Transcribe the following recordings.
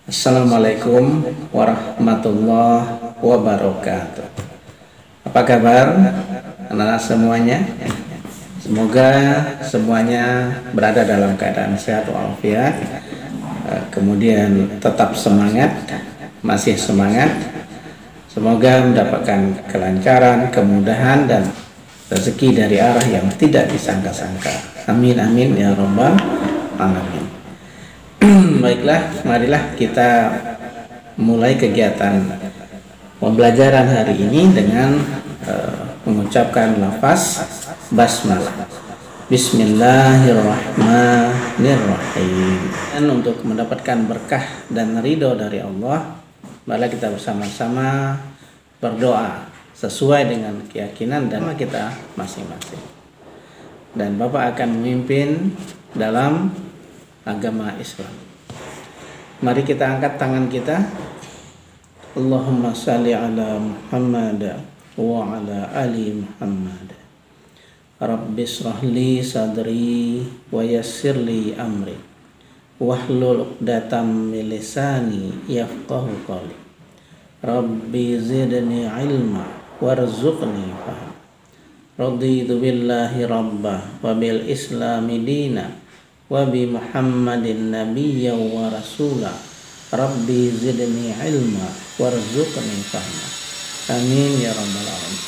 Assalamualaikum warahmatullahi wabarakatuh. Apa kabar anak-anak semuanya? Semoga semuanya berada dalam keadaan sehat walafiat, kemudian tetap semangat, masih semangat. Semoga mendapatkan kelancaran, kemudahan, dan rezeki dari arah yang tidak disangka-sangka. Amin amin ya rabbal alamin. Baiklah, marilah kita mulai kegiatan pembelajaran hari ini dengan mengucapkan lafaz basmalah. Bismillahirrahmanirrahim. Dan untuk mendapatkan berkah dan ridho dari Allah, marilah kita bersama-sama berdoa sesuai dengan keyakinan dan kita masing-masing. Dan Bapak akan memimpin dalam agama Islam. Mari kita angkat tangan kita. Allahumma salli ala Muhammad wa ala ali Muhammad. Rabbi shrah li sadri wa yassir li amri wahlul 'uqdatam min lisani yafqahu qawli. Rabbi zidni ilma warzuqni fahma. Raditu billahi rabba wa bil islami dina wa bi Muhammadin nabiyya wa rasula. Rabbi zidni ilma warzuqni fahma. Amin ya rabbal alamin.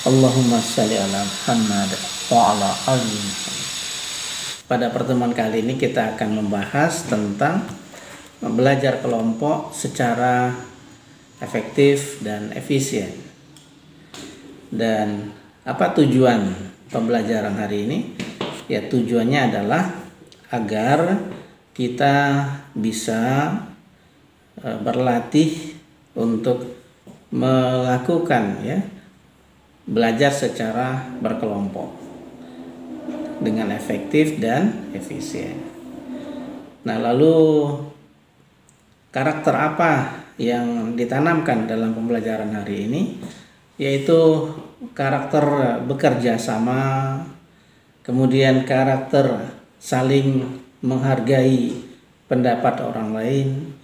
Allahumma shalli ala Muhammad wa ala ali Muhammad. Pada pertemuan kali ini kita akan membahas tentang belajar kelompok secara efektif dan efisien. Dan apa tujuan pembelajaran hari ini? Ya, tujuannya adalah agar kita bisa berlatih untuk melakukan belajar secara berkelompok dengan efektif dan efisien. Nah, lalu karakter apa yang ditanamkan dalam pembelajaran hari ini? Yaitu karakter bekerja sama, kemudian karakter saling menghargai pendapat orang lain,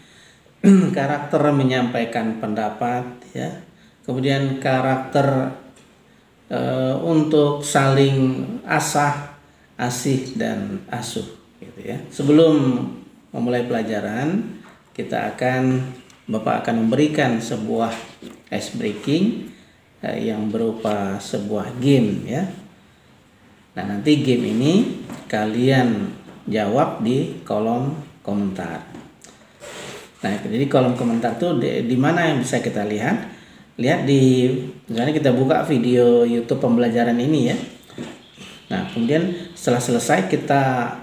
karakter menyampaikan pendapat, kemudian karakter untuk saling asih dan asuh, gitu ya. Sebelum memulai pelajaran, Bapak akan memberikan sebuah ice breaking yang berupa sebuah game, ya. Nah, nanti game ini kalian jawab di kolom komentar. Nah, jadi kolom komentar tuh di mana yang bisa kita lihat? Lihat misalnya kita buka video YouTube pembelajaran ini, ya. Nah, kemudian setelah selesai kita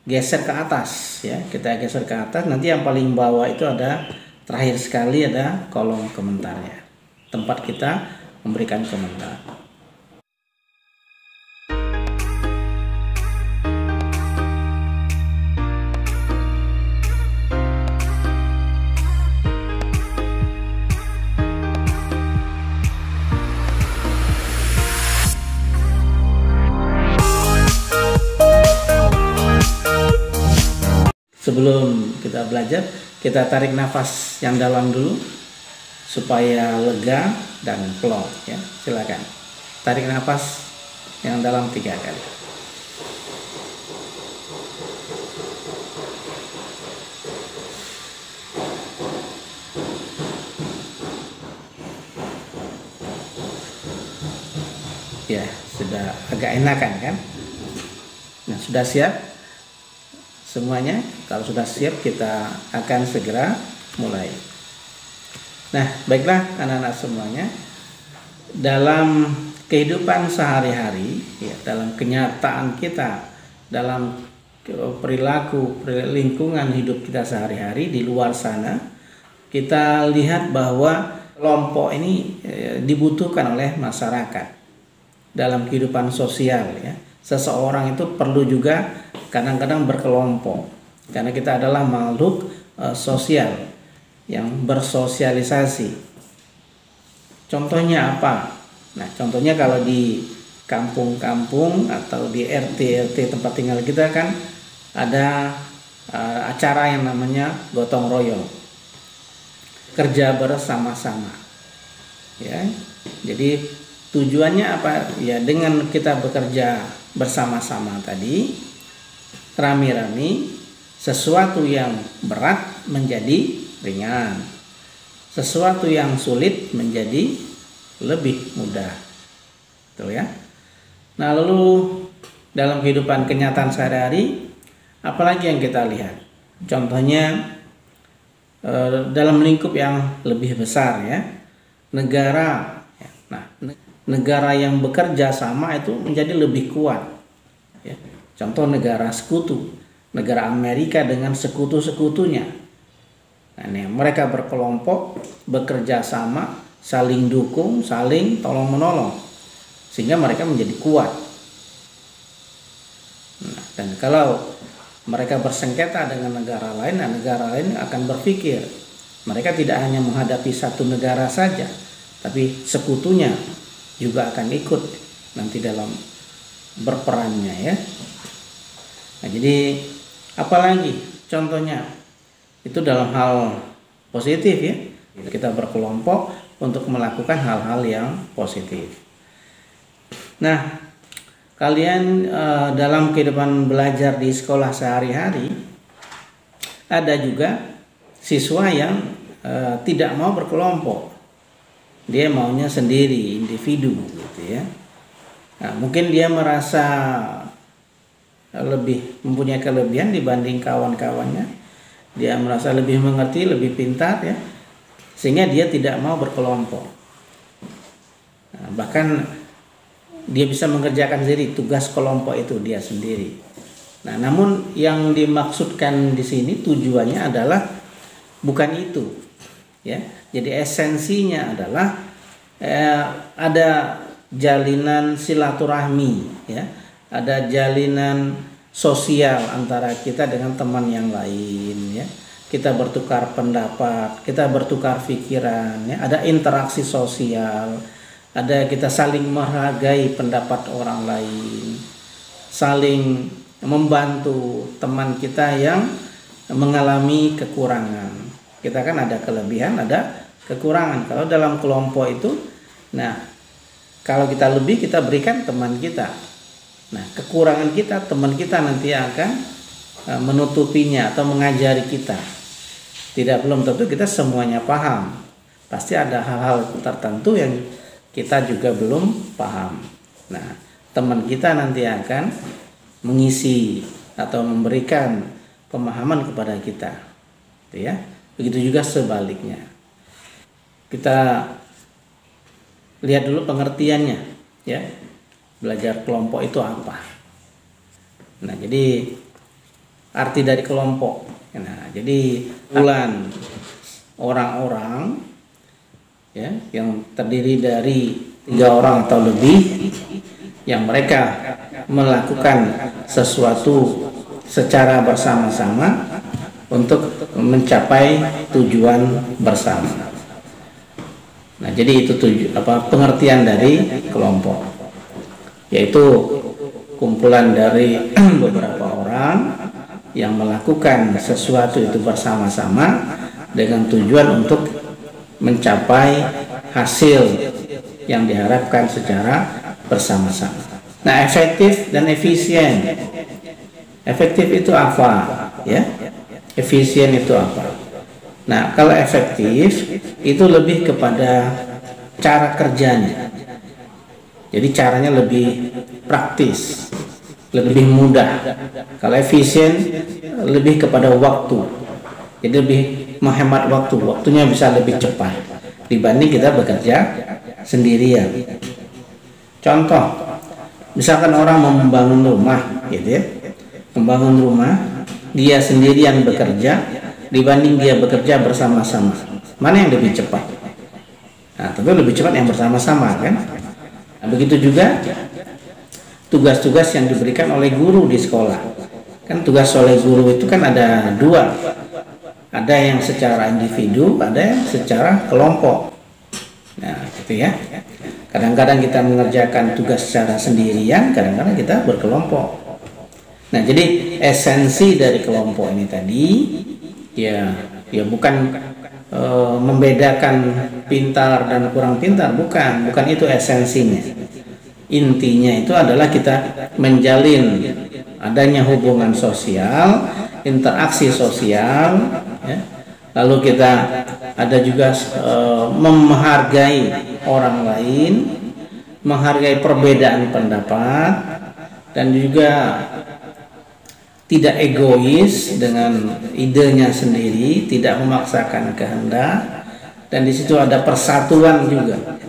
geser ke atas, ya. Kita geser ke atas, nanti yang paling bawah itu terakhir sekali ada kolom komentarnya. Tempat kita memberikan komentar. Sebelum kita belajar, kita tarik nafas yang dalam dulu supaya lega dan plong, ya. Silakan. Tarik nafas yang dalam 3 kali. Ya, sudah agak enakan kan? Nah, sudah siap semuanya? Kalau sudah siap, kita akan segera mulai. Nah, baiklah anak-anak semuanya, dalam kehidupan sehari-hari, ya, dalam kenyataan kita, dalam perilaku lingkungan hidup kita sehari-hari di luar sana, kita lihat bahwa kelompok ini dibutuhkan oleh masyarakat dalam kehidupan sosial, ya. Seseorang itu perlu juga kadang-kadang berkelompok, karena kita adalah makhluk sosial yang bersosialisasi. Contohnya apa? Nah, contohnya kalau di kampung-kampung atau di RT tempat tinggal kita kan ada acara yang namanya gotong royong, kerja bersama-sama. Ya, jadi tujuannya apa? Ya, dengan kita bekerja bersama-sama tadi, rame-rame, sesuatu yang berat menjadi ringan, sesuatu yang sulit menjadi lebih mudah. Betul ya? Nah, lalu dalam kehidupan kenyataan sehari-hari, apalagi yang kita lihat? Contohnya dalam lingkup yang lebih besar ya, negara. Nah, negara yang bekerja sama itu menjadi lebih kuat. Ya. Contoh negara sekutu, negara Amerika dengan sekutu-sekutunya. Nah, ini, mereka berkelompok, bekerja sama, saling dukung, saling tolong-menolong, sehingga mereka menjadi kuat. Nah, dan kalau mereka bersengketa dengan negara lain, nah negara lain akan berpikir mereka tidak hanya menghadapi satu negara saja, tapi sekutunya juga akan ikut nanti dalam berperannya ya. Nah, jadi apalagi contohnya itu dalam hal positif ya, kita berkelompok untuk melakukan hal-hal yang positif. Nah, kalian dalam kehidupan belajar di sekolah sehari-hari, ada juga siswa yang tidak mau berkelompok, dia maunya sendiri, individu gitu ya. Nah, mungkin dia merasa lebih mempunyai kelebihan dibanding kawan-kawannya, dia merasa lebih mengerti, lebih pintar ya, sehingga dia tidak mau berkelompok. Nah, bahkan dia bisa mengerjakan sendiri tugas kelompok itu dia sendiri. Nah, namun yang dimaksudkan di sini tujuannya adalah bukan itu, ya. Jadi esensinya adalah ada jalinan silaturahmi, ya. Ada jalinan sosial antara kita dengan teman yang lain, ya. Kita bertukar pendapat, kita bertukar pikiran, ya. Ada interaksi sosial. Ada kita saling menghargai pendapat orang lain, saling membantu teman kita yang mengalami kekurangan. Kita kan ada kelebihan, ada kekurangan. Kalau dalam kelompok itu, nah kalau kita lebih kita berikan teman kita. Nah kekurangan kita, teman kita nanti akan menutupinya atau mengajari kita. Belum tentu kita semuanya paham. Pasti ada hal-hal tertentu yang kita juga belum paham. Nah, teman kita nanti akan mengisi atau memberikan pemahaman kepada kita, gitu ya. Begitu juga sebaliknya. Kita lihat dulu pengertiannya, ya. Belajar kelompok itu apa? Nah, jadi arti dari kelompok. Nah, jadi kumpulan orang-orang ya, yang terdiri dari 3 orang atau lebih yang mereka melakukan sesuatu secara bersama-sama untuk mencapai tujuan bersama. Nah, jadi itu pengertian dari kelompok, yaitu kumpulan dari beberapa orang yang melakukan sesuatu itu bersama-sama dengan tujuan untuk mencapai hasil yang diharapkan secara bersama-sama. Nah, efektif dan efisien. Efektif itu apa? Ya, efisien itu apa? Nah, kalau efektif itu lebih kepada cara kerjanya. Jadi caranya lebih praktis, lebih mudah. Kalau efisien lebih kepada waktu. Jadi lebih menghemat waktu, waktunya bisa lebih cepat dibanding kita bekerja sendirian. Contoh, misalkan orang mau membangun rumah, gitu ya, membangun rumah, dia sendirian bekerja dibanding dia bekerja bersama-sama, mana yang lebih cepat? Nah, tentu lebih cepat yang bersama-sama kan. Nah, begitu juga tugas-tugas yang diberikan oleh guru di sekolah. Kan tugas oleh guru itu kan ada 2. Ada yang secara individu, ada yang secara kelompok. Nah, gitu ya. Kadang-kadang kita mengerjakan tugas secara sendirian, kadang-kadang kita berkelompok. Nah, jadi esensi dari kelompok ini tadi ya bukan membedakan pintar dan kurang pintar, bukan itu esensinya. Intinya itu adalah kita menjalin adanya hubungan sosial, interaksi sosial, ya. Lalu kita ada juga menghargai orang lain, menghargai perbedaan pendapat, dan juga tidak egois dengan idenya sendiri, tidak memaksakan kehendak, dan di situ ada persatuan juga,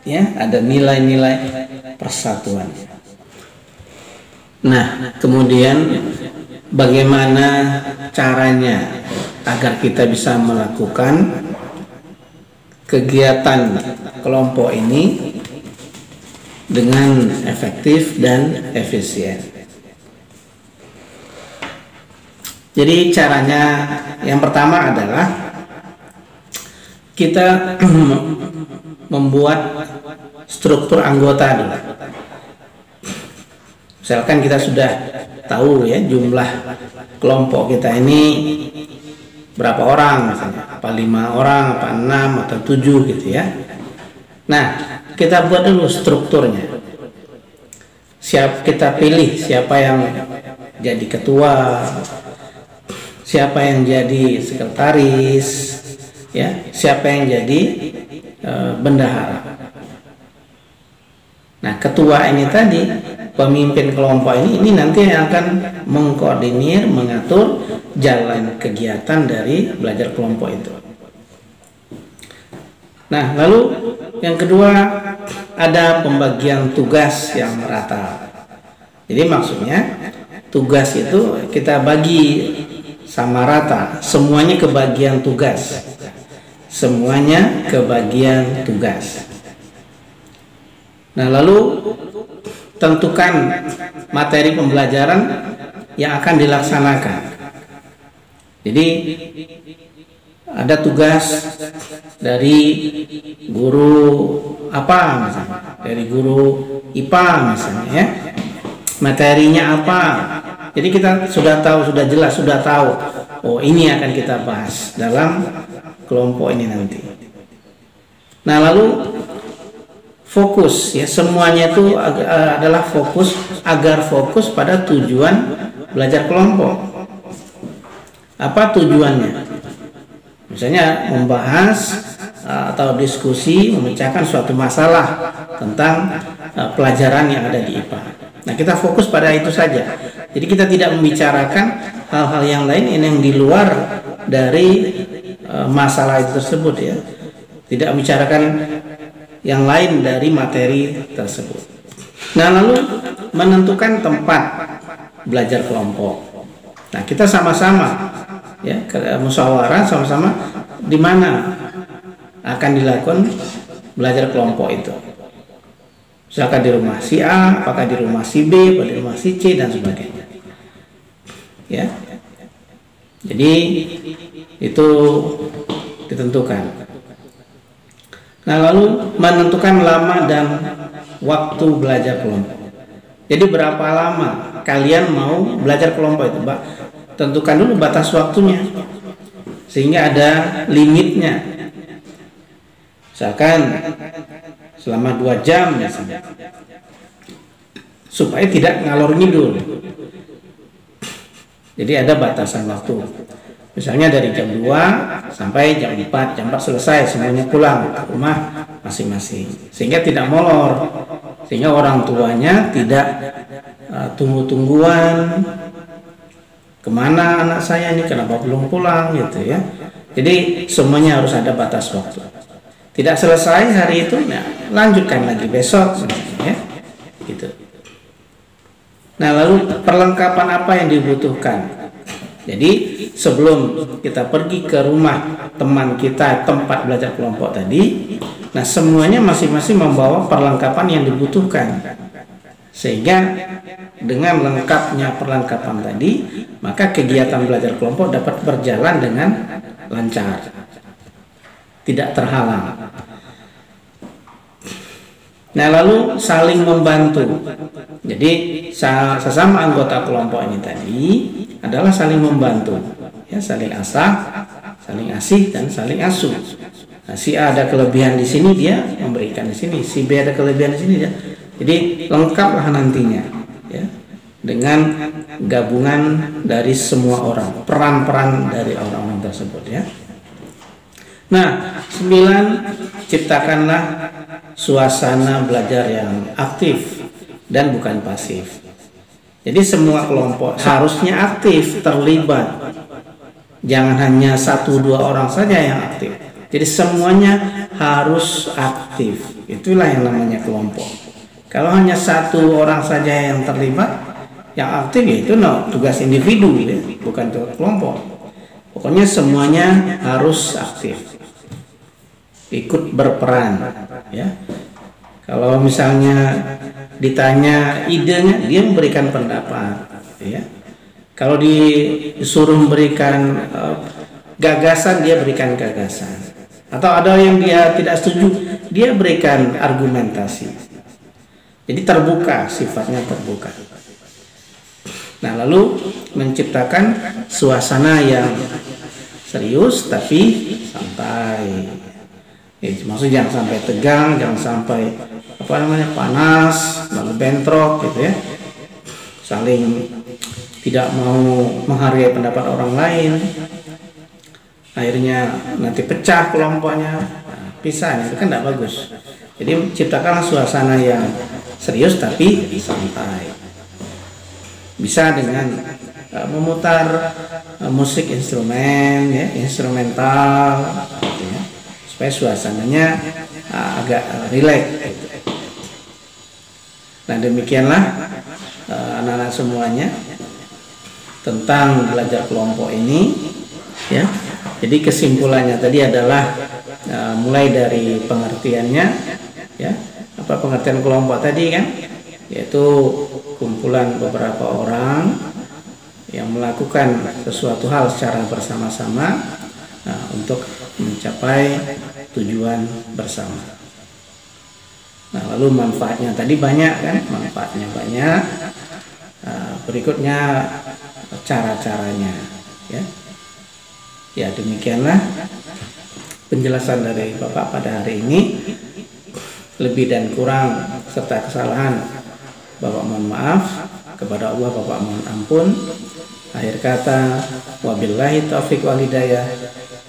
ya, ada nilai-nilai persatuan. Nah, kemudian bagaimana caranya agar kita bisa melakukan kegiatan kelompok ini dengan efektif dan efisien? Jadi caranya yang pertama adalah kita membuat struktur anggota dulu. Misalkan kita sudah tahu ya jumlah kelompok kita ini berapa orang, misalnya apa 5 orang, apa 6 atau 7 gitu ya. Nah, kita buat dulu strukturnya. Kita pilih siapa yang jadi ketua, siapa yang jadi sekretaris, ya, siapa yang jadi bendahara. Nah, ketua ini tadi, pemimpin kelompok ini nanti yang akan mengkoordinir, mengatur jalan kegiatan dari belajar kelompok itu. Nah, lalu yang kedua ada pembagian tugas yang merata. Jadi maksudnya tugas itu kita bagi sama rata, semuanya kebagian tugas. Semuanya kebagian tugas. Nah, lalu tentukan materi pembelajaran yang akan dilaksanakan. Jadi ada tugas dari guru apa misalnya, dari guru IPA misalnya ya. Materinya apa? Jadi kita sudah tahu, sudah jelas, sudah tahu. Oh, ini akan kita bahas dalam kelompok ini nanti. Nah, lalu fokus ya, semuanya itu adalah fokus agar fokus pada tujuan belajar kelompok. Apa tujuannya? Misalnya membahas atau diskusi memecahkan suatu masalah tentang pelajaran yang ada di IPA. Nah, kita fokus pada itu saja. Jadi kita tidak membicarakan hal-hal yang lain yang di luar dari masalah itu tersebut ya. Tidak membicarakan yang lain dari materi tersebut. Nah, lalu menentukan tempat belajar kelompok. Nah, kita sama-sama ya musyawarah sama-sama di mana akan dilakukan belajar kelompok itu. Misalkan di rumah si A, apakah di rumah si B, atau di rumah si C dan sebagainya. Ya. Jadi itu ditentukan. Nah, lalu menentukan lama dan waktu belajar kelompok. Jadi berapa lama kalian mau belajar kelompok itu, Mbak? Tentukan dulu batas waktunya sehingga ada limitnya. Misalkan selama 2 jam misalnya, supaya tidak ngalor ngidul. Jadi ada batasan waktu. Misalnya dari jam 2 sampai jam 4, jam 4 selesai, semuanya pulang ke rumah masing-masing. Sehingga tidak molor, sehingga orang tuanya tidak tunggu-tungguan, kemana anak saya ini, kenapa belum pulang gitu ya. Jadi semuanya harus ada batas waktu. Tidak selesai hari itu, nah lanjutkan lagi besok ya, gitu. Nah, lalu perlengkapan apa yang dibutuhkan? Jadi sebelum kita pergi ke rumah teman kita, tempat belajar kelompok tadi, nah semuanya masing-masing membawa perlengkapan yang dibutuhkan. Sehingga dengan lengkapnya perlengkapan tadi, maka kegiatan belajar kelompok dapat berjalan dengan lancar, tidak terhalang. Nah, lalu saling membantu. Jadi sesama anggota kelompok ini tadi adalah saling membantu, ya, saling saling asih dan saling asuh. Nah, si A ada kelebihan di sini, dia memberikan di sini. Si B ada kelebihan di sini, dia. Jadi lengkaplah nantinya, ya, dengan gabungan dari semua orang, peran-peran dari orang-orang tersebut, ya. Nah, 9, ciptakanlah suasana belajar yang aktif dan bukan pasif. Jadi semua kelompok harusnya aktif, terlibat. Jangan hanya 1-2 orang saja yang aktif. Jadi semuanya harus aktif. Itulah yang namanya kelompok. Kalau hanya 1 orang saja yang terlibat, yang aktif, ya itu tugas individu, ya, bukan tugas kelompok. Pokoknya semuanya harus aktif, ikut berperan, ya. Kalau misalnya ditanya idenya, dia memberikan pendapat, ya. Kalau disuruh memberikan gagasan, dia berikan gagasan. Atau ada yang dia tidak setuju, dia berikan argumentasi. Jadi terbuka, sifatnya terbuka. Nah, lalu menciptakan suasana yang serius tapi santai. Maksudnya jangan sampai tegang, jangan sampai panas, lalu bentrok, gitu ya. Saling tidak mau menghargai pendapat orang lain. Akhirnya nanti pecah kelompoknya, pisah, itu kan tidak bagus. Jadi ciptakanlah suasana yang serius tapi santai. Bisa dengan memutar musik instrumen, ya, instrumental, gitu ya, supaya suasananya agak rileks. Nah, demikianlah anak-anak semuanya tentang belajar kelompok ini, ya. Jadi kesimpulannya tadi adalah mulai dari pengertiannya, ya, apa pengertian kelompok tadi kan, yaitu kumpulan beberapa orang yang melakukan sesuatu hal secara bersama-sama untuk mencapai tujuan bersama. Nah, lalu manfaatnya tadi banyak kan, manfaatnya banyak. Berikutnya cara-caranya, ya. Ya, demikianlah penjelasan dari Bapak pada hari ini. Lebih dan kurang serta kesalahan Bapak mohon maaf, kepada Allah Bapak mohon ampun. Akhir kata, wabillahi taufiq wal hidayah.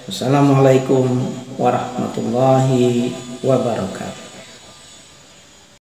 Wassalamualaikum warahmatullahi wabarakatuh.